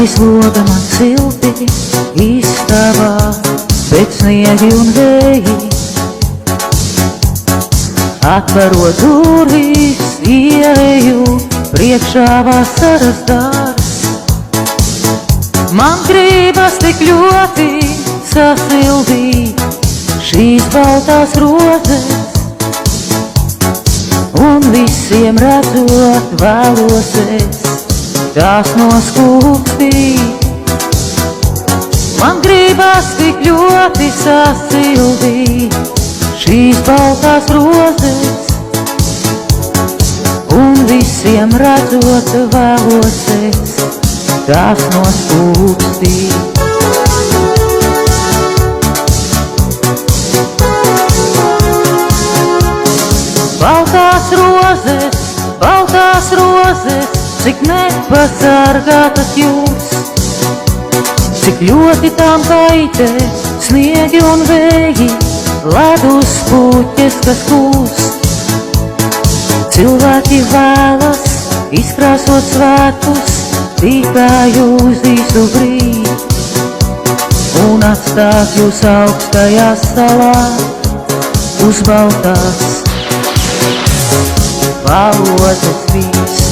Aizloga man silti istabā, bet sniegi un vēji. Atverot durvis, ieeju, priekšā vasaras dārs. Man gribas tik ļoti sasildīt šīs baltās rozes, un visiem redzot vēlos es tās noskūpstīt. Man gribas tik ļoti sasildīt šīs baltās rozes, un visiem redzot vēlos es tās noskūpstīt. Baltās rozes, cik nepasargātas jūs, cik ļoti tām kaitē sniegi un vēji, ledus puķes, kas kūst. Cilvēki vēlas izkrāsot svētkus tikai uz īsu brīdi, un atstāt jūs augstajā salā uz baltās valozes vīs.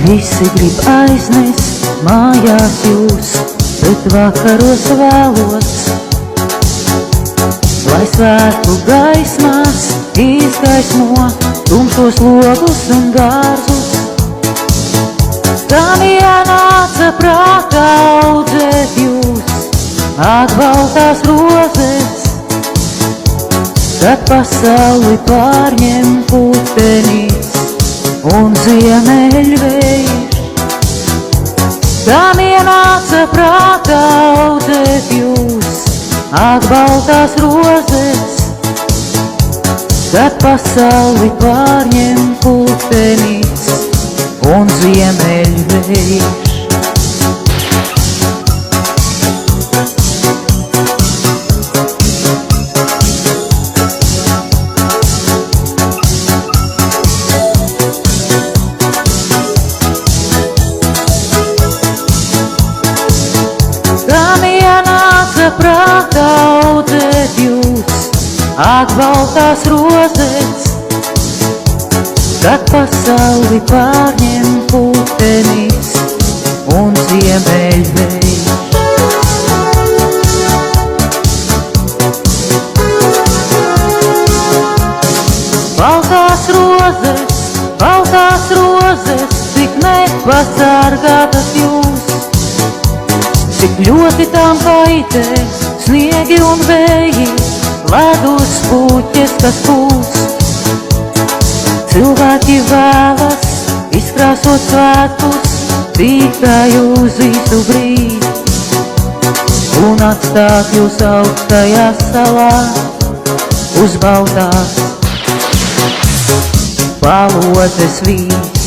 Visi grib aiznest mājās jūs, bet vakaros vēlos, lai svētku gaismās izgaismo tumšos logus un dārzus. Tam ienāca prātā audzēt jūs, baltās rozes, kad pasauli pārņem putenīs un ziemeļvējš. Tam ienāca prātā audzēt jūs, baltās rozes, kad pasauli pārņem putenīs un ziemeļvējš. Prātā audzēt jūs, baltās rozes, kad pasauli pārņem putenīs un ziemeļvējš. Baltās rozes, cik nepasargātas jūs, cik ļoti tām kaitē sniegi un vēji, ledus puķes, kas kūst. Cilvēki vēlas izkrāsot svētkus tikai uz īsu brīdi, un atstāt jūs augstajā salā uz baltās valozes vīs.